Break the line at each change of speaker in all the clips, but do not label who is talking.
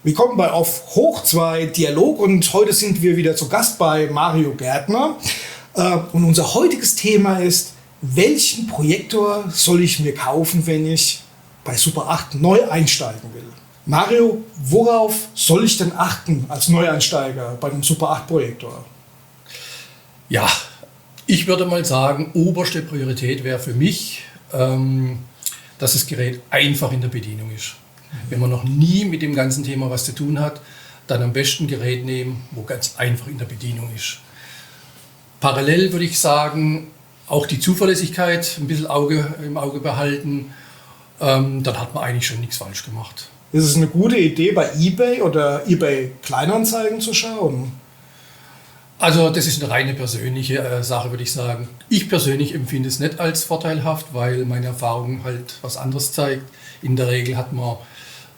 Willkommen bei Auf Hoch 2 Dialog und heute sind wir wieder zu Gast bei Mario Gärtner. Und unser heutiges Thema ist, welchen Projektor soll ich mir kaufen, wenn ich bei Super 8 neu einsteigen will? Mario, worauf soll ich denn achten als Neueinsteiger bei einem Super 8 Projektor?
Ja, ich würde mal sagen, oberste Priorität wäre für mich, dass das Gerät einfach in der Bedienung ist. Wenn man noch nie mit dem ganzen Thema was zu tun hat, dann am besten ein Gerät nehmen, wo ganz einfach in der Bedienung ist. Parallel würde ich sagen, auch die Zuverlässigkeit ein bisschen im Auge behalten, dann hat man eigentlich schon nichts falsch gemacht.
Ist es eine gute Idee, bei eBay oder eBay Kleinanzeigen zu schauen?
Also das ist eine reine persönliche Sache, würde ich sagen. Ich persönlich empfinde es nicht als vorteilhaft, weil meine Erfahrung halt was anderes zeigt. In der Regel hat man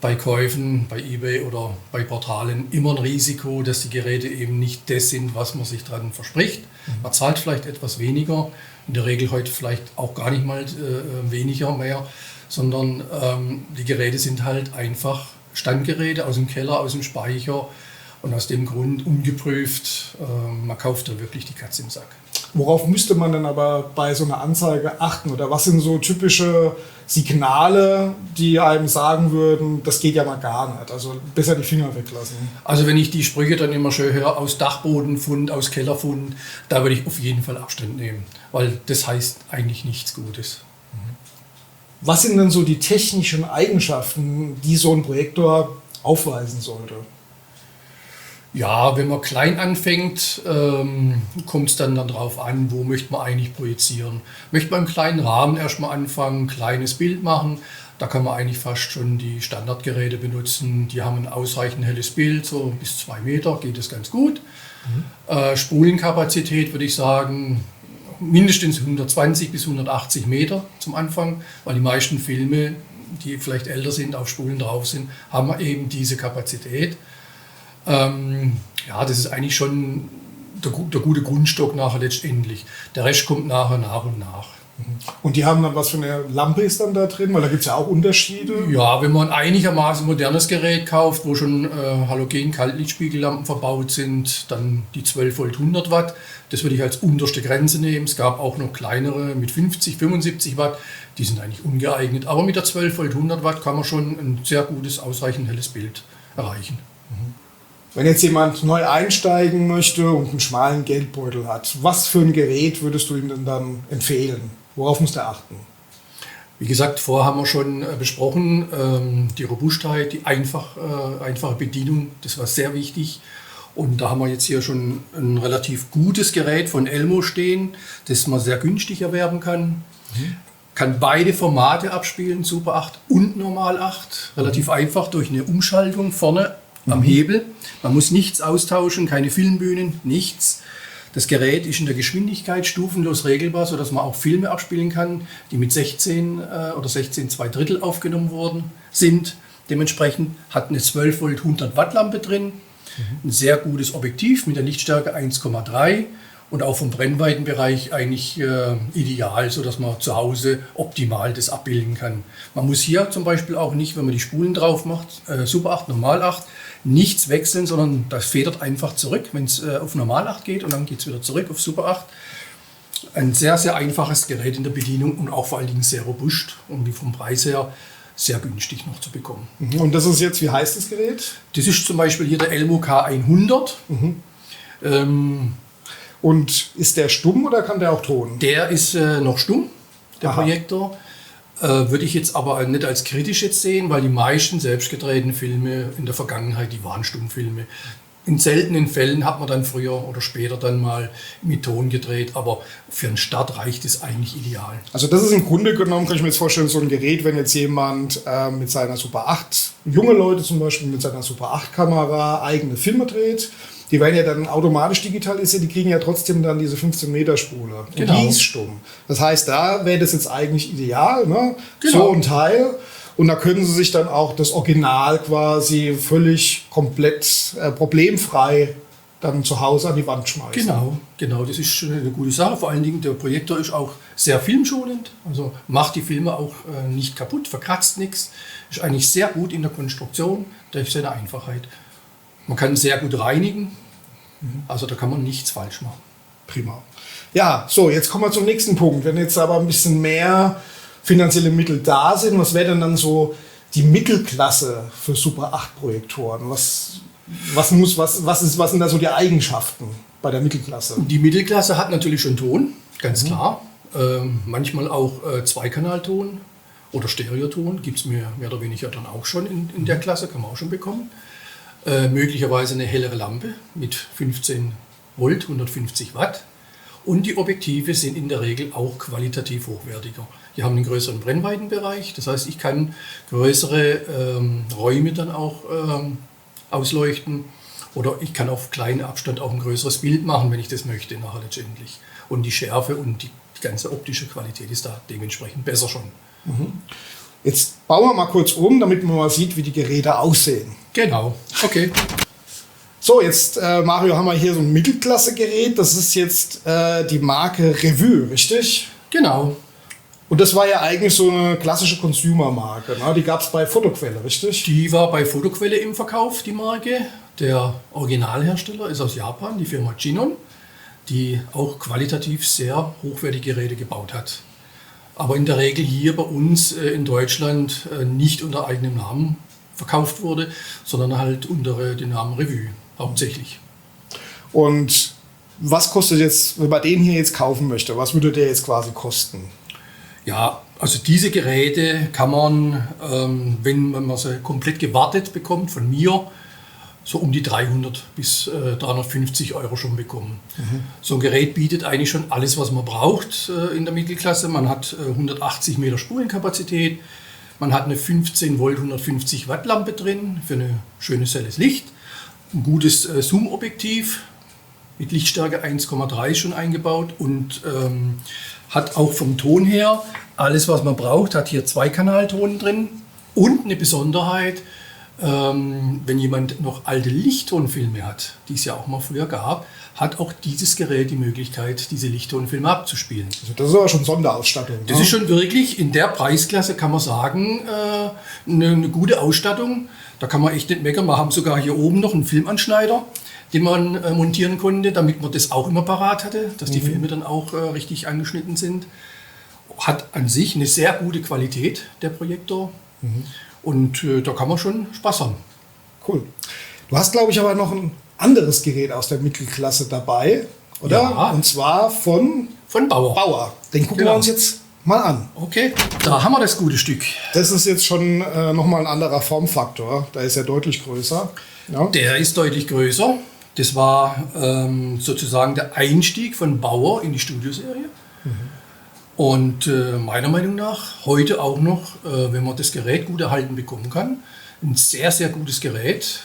bei Käufen, bei eBay oder bei Portalen immer ein Risiko, dass die Geräte eben nicht das sind, was man sich dran verspricht. Man zahlt vielleicht etwas weniger, in der Regel heute vielleicht auch gar nicht mal weniger mehr, sondern die Geräte sind halt einfach Standgeräte aus dem Keller, aus dem Speicher und aus dem Grund ungeprüft. Man kauft da wirklich die Katze im Sack.
Worauf müsste man denn aber bei so einer Anzeige achten? Oder was sind so typische Signale, die einem sagen würden, das geht ja mal gar nicht? Also besser die Finger weglassen.
Also wenn ich die Sprüche dann immer schön höre, aus Dachbodenfund, aus Kellerfund, da würde ich auf jeden Fall Abstand nehmen. Weil das heißt eigentlich nichts Gutes.
Was sind denn so die technischen Eigenschaften, die so ein Projektor aufweisen sollte?
Ja, wenn man klein anfängt, kommt es dann darauf an, wo möchte man eigentlich projizieren. Möchte man im kleinen Rahmen erstmal anfangen, ein kleines Bild machen, da kann man eigentlich fast schon die Standardgeräte benutzen. Die haben ein ausreichend helles Bild, so bis 2 Meter geht es ganz gut. Spulenkapazität würde ich sagen, mindestens 120 bis 180 Meter zum Anfang, weil die meisten Filme, die vielleicht älter sind, auf Spulen drauf sind, haben eben diese Kapazität. Ja, das ist eigentlich schon der gute Grundstock nachher letztendlich. Der Rest kommt nachher nach und nach.
Und die haben dann, was für eine Lampe ist dann da drin? Weil da gibt es ja auch Unterschiede.
Ja, wenn man ein einigermaßen modernes Gerät kauft, wo schon Halogen-Kaltlichtspiegellampen verbaut sind, dann die 12 Volt 100 Watt. Das würde ich als unterste Grenze nehmen. Es gab auch noch kleinere mit 50, 75 Watt. Die sind eigentlich ungeeignet. Aber mit der 12 Volt 100 Watt kann man schon ein sehr gutes, ausreichend helles Bild erreichen.
Wenn jetzt jemand neu einsteigen möchte und einen schmalen Geldbeutel hat, was für ein Gerät würdest du ihm denn dann empfehlen? Worauf muss der achten?
Wie gesagt, vorher haben wir schon besprochen, die Robustheit, die einfache Bedienung, das war sehr wichtig. Und da haben wir jetzt hier schon ein relativ gutes Gerät von Elmo stehen, das man sehr günstig erwerben kann. Kann beide Formate abspielen, Super 8 und Normal 8. Relativ einfach durch eine Umschaltung vorne am Hebel. Man muss nichts austauschen, keine Filmbühnen, nichts. Das Gerät ist in der Geschwindigkeit stufenlos regelbar, sodass man auch Filme abspielen kann, die mit 16 oder 16 2/3 aufgenommen worden sind. Dementsprechend hat eine 12 Volt 100 Watt Lampe drin, ein sehr gutes Objektiv mit der Lichtstärke 1,3 und auch vom Brennweitenbereich eigentlich ideal, sodass man zu Hause optimal das abbilden kann. Man muss hier zum Beispiel auch nicht, wenn man die Spulen drauf macht, Super 8, Normal 8, nichts wechseln, sondern das federt einfach zurück, wenn es auf Normal 8 geht und dann geht es wieder zurück auf Super 8. Ein sehr, sehr einfaches Gerät in der Bedienung und auch vor allen Dingen sehr robust und wie vom Preis her sehr günstig noch zu bekommen.
Und das ist jetzt, wie heißt das Gerät?
Das ist zum Beispiel hier der Elmo K100.
Und ist der stumm oder kann der auch Ton?
Der ist noch stumm, der
Aha.
Projektor. Würde ich jetzt aber nicht als kritisch jetzt sehen, weil die meisten selbstgedrehten Filme in der Vergangenheit, die waren Stummfilme. In seltenen Fällen hat man dann früher oder später dann mal mit Ton gedreht, aber für einen Start reicht es eigentlich ideal.
Also das ist im Grunde genommen, kann ich mir jetzt vorstellen, so ein Gerät, wenn jetzt jemand mit seiner Super 8, junge Leute zum Beispiel mit seiner Super 8 Kamera eigene Filme dreht, die werden ja dann automatisch digitalisiert, die kriegen ja trotzdem dann diese 15 Meter Spule. Und
Genau.
die ist stumm. Das heißt, da wäre das jetzt eigentlich ideal, ne?
Genau.
So ein Teil. Und da können Sie sich dann auch das Original quasi völlig komplett problemfrei dann zu Hause an die Wand schmeißen.
Genau, das ist schon eine gute Sache. Vor allen Dingen, der Projektor ist auch sehr filmschonend, also macht die Filme auch nicht kaputt, verkratzt nichts, ist eigentlich sehr gut in der Konstruktion durch seine Einfachheit. Man kann sehr gut reinigen, also da kann man nichts falsch machen.
Prima. Ja, so, jetzt kommen wir zum nächsten Punkt. Wenn jetzt aber ein bisschen mehr finanzielle Mittel da sind, was wäre denn dann so die Mittelklasse für Super 8 Projektoren? Was sind da so die Eigenschaften bei der Mittelklasse?
Die Mittelklasse hat natürlich schon Ton, ganz klar. Manchmal auch Zweikanalton oder Stereoton, gibt es mehr oder weniger dann auch schon in der Klasse, kann man auch schon bekommen. Möglicherweise eine hellere Lampe mit 15 Volt, 150 Watt. Und die Objektive sind in der Regel auch qualitativ hochwertiger. Die haben einen größeren Brennweitenbereich, das heißt, ich kann größere Räume dann auch ausleuchten. Oder ich kann auf kleinen Abstand auch ein größeres Bild machen, wenn ich das möchte, nachher letztendlich. Und die Schärfe und die ganze optische Qualität ist da dementsprechend besser schon.
Jetzt bauen wir mal kurz um, damit man mal sieht, wie die Geräte aussehen.
Genau, okay.
So, jetzt, Mario, haben wir hier so ein Mittelklasse-Gerät. Das ist jetzt die Marke Revue, richtig?
Genau.
Und das war ja eigentlich so eine klassische Consumer-Marke. Ne? Die gab es bei Fotoquelle, richtig?
Die war bei Fotoquelle im Verkauf, die Marke. Der Originalhersteller ist aus Japan, die Firma Chinon, die auch qualitativ sehr hochwertige Geräte gebaut hat. Aber in der Regel hier bei uns in Deutschland nicht unter eigenem Namen verkauft wurde, sondern halt unter dem Namen Revue hauptsächlich.
Und was kostet jetzt, wenn man den hier jetzt kaufen möchte, was würde der jetzt quasi kosten?
Ja, also diese Geräte kann man, wenn man sie komplett gewartet bekommt von mir, so um die 300 bis 350 Euro schon bekommen. So ein Gerät bietet eigentlich schon alles, was man braucht in der Mittelklasse. Man hat 180 Meter Spulenkapazität, man hat eine 15 Volt 150 Watt Lampe drin für ein schönes helles Licht, ein gutes Zoom-Objektiv mit Lichtstärke 1,3 schon eingebaut und hat auch vom Ton her alles, was man braucht, hat hier Zweikanalton drin und eine Besonderheit, wenn jemand noch alte Lichttonfilme hat, die es ja auch mal früher gab, hat auch dieses Gerät die Möglichkeit, diese Lichttonfilme abzuspielen.
Also das ist aber schon Sonderausstattung.
Das ist schon wirklich in der Preisklasse, kann man sagen, eine gute Ausstattung. Da kann man echt nicht meckern. Wir haben sogar hier oben noch einen Filmanschneider, den man montieren konnte, damit man das auch immer parat hatte, dass die Filme dann auch richtig angeschnitten sind. Hat an sich eine sehr gute Qualität, der Projektor. Und da kann man schon Spaß haben.
Cool. Du hast, glaube ich, aber noch ein anderes Gerät aus der Mittelklasse dabei, oder?
Ja.
Und zwar von Bauer. Den gucken wir uns jetzt mal an.
Okay, da haben wir das gute Stück.
Das ist jetzt schon nochmal ein anderer Formfaktor. Da ist er deutlich größer. Ja.
Der ist deutlich größer. Das war sozusagen der Einstieg von Bauer in die Studioserie. Und meiner Meinung nach heute auch noch, wenn man das Gerät gut erhalten bekommen kann, ein sehr, sehr gutes Gerät,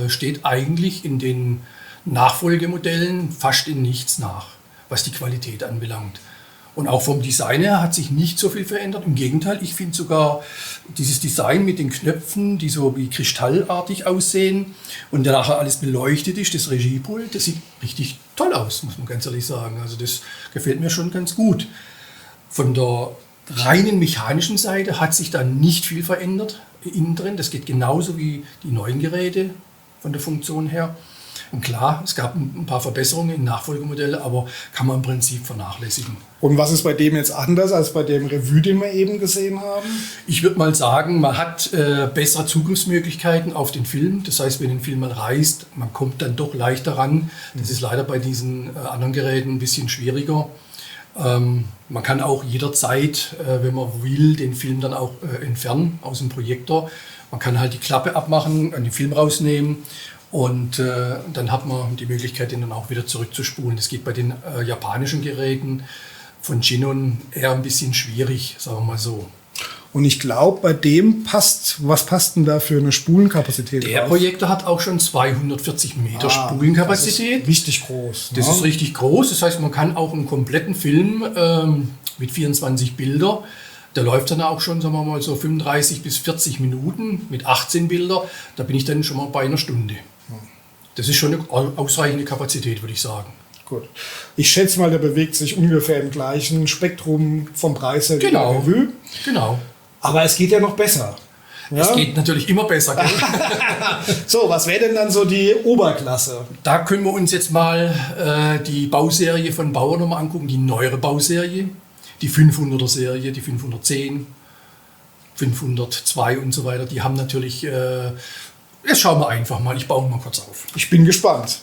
steht eigentlich in den Nachfolgemodellen fast in nichts nach, was die Qualität anbelangt. Und auch vom Design her hat sich nicht so viel verändert. Im Gegenteil, ich finde sogar dieses Design mit den Knöpfen, die so wie kristallartig aussehen und dann nachher alles beleuchtet ist, das Regiepult, das sieht richtig toll aus, muss man ganz ehrlich sagen. Also das gefällt mir schon ganz gut. Von der reinen mechanischen Seite hat sich da nicht viel verändert innen drin. Das geht genauso wie die neuen Geräte von der Funktion her. Und klar, es gab ein paar Verbesserungen im Nachfolgemodell, aber kann man im Prinzip vernachlässigen.
Und was ist bei dem jetzt anders als bei dem Revue, den wir eben gesehen haben?
Ich würde mal sagen, man hat bessere Zugriffsmöglichkeiten auf den Film. Das heißt, wenn ein Film mal reißt, man kommt dann doch leichter ran. Das ist leider bei diesen anderen Geräten ein bisschen schwieriger. Man kann auch jederzeit, wenn man will, den Film dann auch entfernen aus dem Projektor. Man kann halt die Klappe abmachen, den Film rausnehmen und dann hat man die Möglichkeit, den dann auch wieder zurückzuspulen. Das geht bei den japanischen Geräten von Chinon eher ein bisschen schwierig, sagen wir mal so.
Und ich glaube, bei dem was passt denn da für eine Spulenkapazität
Der
drauf?
Projektor hat auch schon 240 Meter Spulenkapazität.
Das ist richtig groß.
Das
ne?
ist richtig groß. Das heißt, man kann auch einen kompletten Film mit 24 Bilder, der läuft dann auch schon, sagen wir mal, so 35 bis 40 Minuten mit 18 Bilder. Da bin ich dann schon mal bei einer Stunde. Das ist schon eine ausreichende Kapazität, würde ich sagen.
Gut. Ich schätze mal, der bewegt sich ungefähr im gleichen Spektrum vom Preis her wie der Revue.
Genau.
Aber es geht ja noch besser. Ja?
Es geht natürlich immer besser. Gell?
So, was wäre denn dann so die Oberklasse?
Da können wir uns jetzt mal die Bauserie von Bauer nochmal angucken, die neuere Bauserie, die 500er Serie, die 510, 502 und so weiter. Die haben natürlich, jetzt schauen wir einfach mal, ich baue mal kurz auf.
Ich bin gespannt.